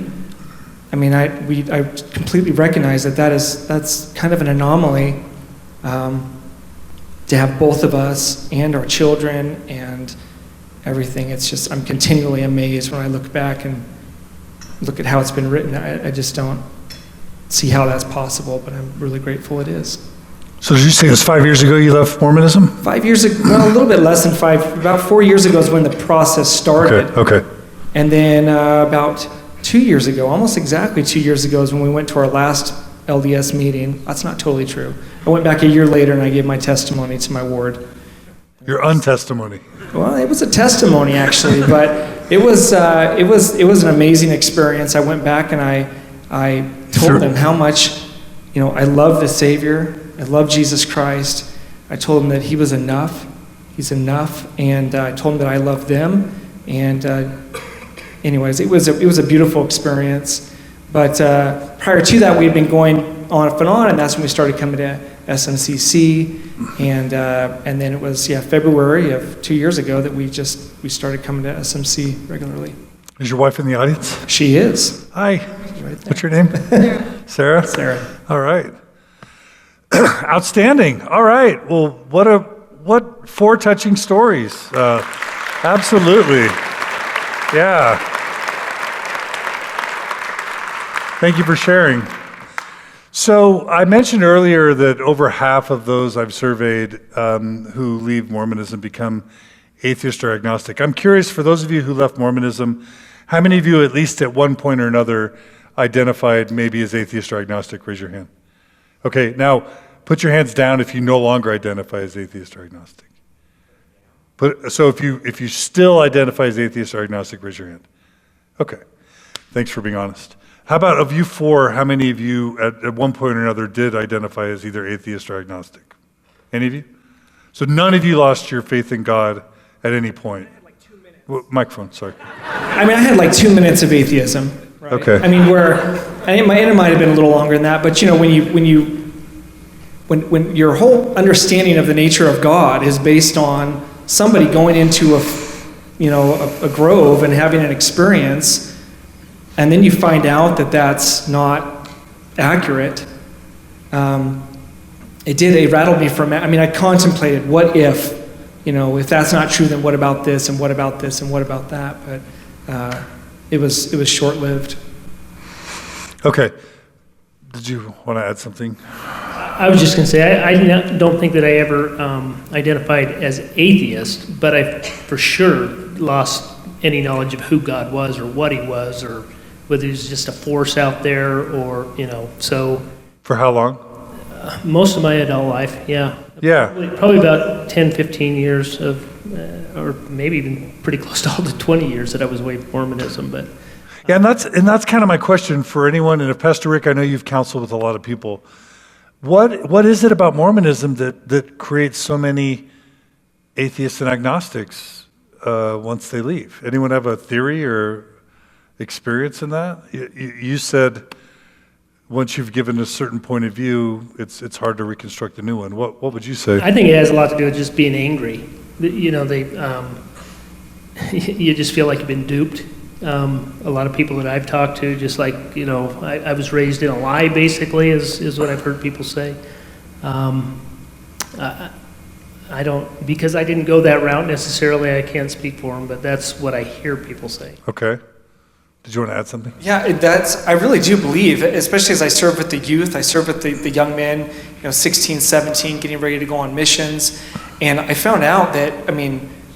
I completely recognize that's kind of an anomaly. To have both of us and our children and everything. It's just, I'm continually amazed when I look back and look at how it's been written. I just don't see how that's possible, but I'm really grateful it is. So did you say it was 5 years ago you left Mormonism? 5 years ago, well, a little bit less than 5, about 4 years ago is when the process started. Okay. And then about 2 years ago, almost exactly 2 years ago, is when we went to our last LDS meeting. That's not totally true. I went back a year later and I gave my testimony to my ward. Your untestimony. Well, it was a testimony actually, but it was an amazing experience. I went back and I told them how much, I love the Savior. I love Jesus Christ. I told them that He was enough. He's enough, and I told them that I love them. And anyways, it was a beautiful experience. But prior to that, we had been going on and on, and that's when we started coming to SMCC, and then it was February of 2 years ago that we started coming to SMC regularly. Is your wife in the audience? She is. Hi. Right there. What's your name? Sarah. Sarah. All right. Outstanding. All right. Well, what 4 touching stories. Absolutely. Yeah. Thank you for sharing. So I mentioned earlier that over half of those I've surveyed who leave Mormonism become atheist or agnostic. I'm curious, for those of you who left Mormonism, how many of you at least at one point or another identified maybe as atheist or agnostic? Raise your hand. Okay, now put your hands down if you no longer identify as atheist or agnostic. So if you still identify as atheist or agnostic, raise your hand. Okay, thanks for being honest. How about of you 4, how many of you at one point or another did identify as either atheist or agnostic? Any of you? So none of you lost your faith in God at any point? I had like 2 minutes. Well, microphone, sorry. I had like 2 minutes of atheism. Right? Okay. It might have been a little longer than that, but when you when your whole understanding of the nature of God is based on somebody going into a grove and having an experience, and then you find out that that's not accurate, it rattled me I contemplated, what if that's not true, then what about this, and what about this, and what about that? But it was short-lived. Okay. Did you want to add something? I was just going to say, I don't think that I ever identified as atheist, but I for sure lost any knowledge of who God was or what he was or whether he was just a force out there or, so. For how long? Most of my adult life, yeah. Yeah. Probably about 10, 15 years of, or maybe even pretty close to all the 20 years that I was away from Mormonism, but. Yeah, and that's kind of my question for anyone. And if Pastor Rick, I know you've counseled with a lot of people. What is it about Mormonism that creates so many atheists and agnostics once they leave? Anyone have a theory or experience in that? You said once you've given a certain point of view, it's hard to reconstruct a new one. What would you say? I think it has a lot to do with just being angry. You just feel like you've been duped. A lot of people that I've talked to, just like, I was raised in a lie, basically, is what I've heard people say. I don't, because I didn't go that route necessarily, I can't speak for them, but that's what I hear people say. Okay. Did you want to add something? Yeah, I really do believe, especially as I serve with the youth, I serve with the young men, 16, 17, getting ready to go on missions, and I found out that,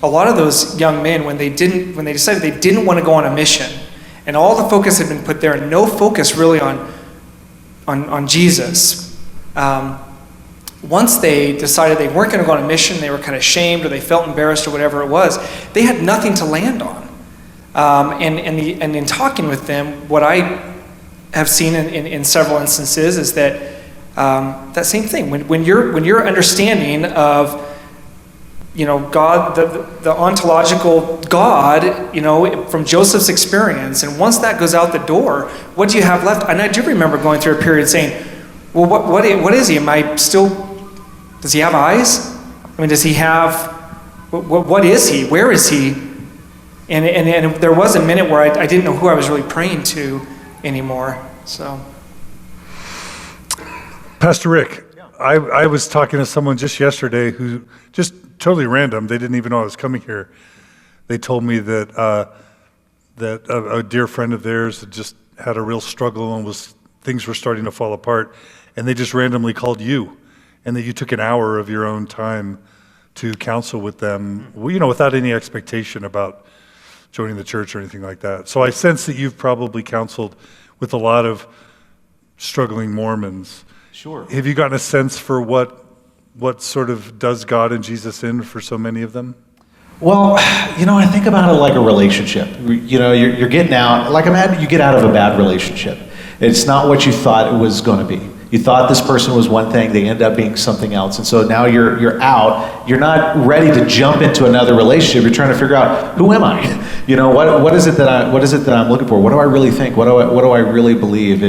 a lot of those young men, when they decided they didn't want to go on a mission, and all the focus had been put there, and no focus really on Jesus. Once they decided they weren't going to go on a mission, they were kind of ashamed, or they felt embarrassed, or whatever it was, they had nothing to land on. And in talking with them, what I have seen in several instances is that that same thing. When you're understanding of God, the ontological God, from Joseph's experience, and once that goes out the door, what do you have left? And I do remember going through a period saying, well, what is he? Does he have eyes? Does he have, what is he? Where is he? And there was a minute where I didn't know who I was really praying to anymore, so. Pastor Rick, I was talking to someone just yesterday who, just totally random, they didn't even know I was coming here. They told me that a dear friend of theirs had just had a real struggle and things were starting to fall apart, and they just randomly called you, and that you took an hour of your own time to counsel with them, without any expectation about joining the church or anything like that. So I sense that you've probably counseled with a lot of struggling Mormons. Sure. Have you gotten a sense for what sort of does God and Jesus in for so many of them? Well, I think about it like a relationship. You're getting out, like imagine you get out of a bad relationship. It's not what you thought it was going to be. You thought this person was one thing, they end up being something else. And so now you're out, you're not ready to jump into another relationship. You're trying to figure out, who am I? What is it that I'm looking for? What do I really think? What do I really believe?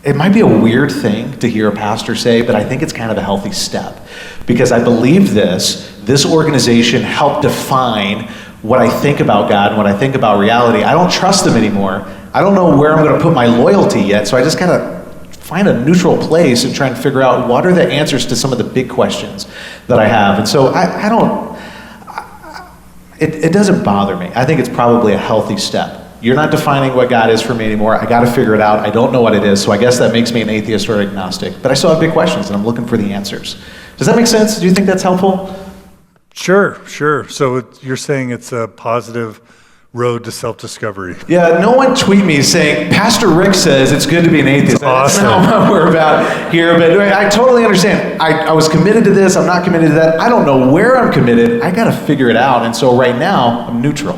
It might be a weird thing to hear a pastor say, but I think it's kind of a healthy step. Because I believe this organization helped define what I think about God and what I think about reality. I don't trust them anymore. I don't know where I'm going to put my loyalty yet, so I just gotta find a neutral place and try and figure out what are the answers to some of the big questions that I have. And so it doesn't bother me. I think it's probably a healthy step. You're not defining what God is for me anymore. I got to figure it out. I don't know what it is, so I guess that makes me an atheist or agnostic. But I still have big questions, and I'm looking for the answers. Does that make sense? Do you think that's helpful? Sure. So you're saying it's a positive road to self-discovery. Yeah, no one tweet me saying, Pastor Rick says it's good to be an atheist. That's awesome. That's not what we're about here, but I totally understand. I was committed to this, I'm not committed to that. I don't know where I'm committed. I got to figure it out, and so right now, I'm neutral.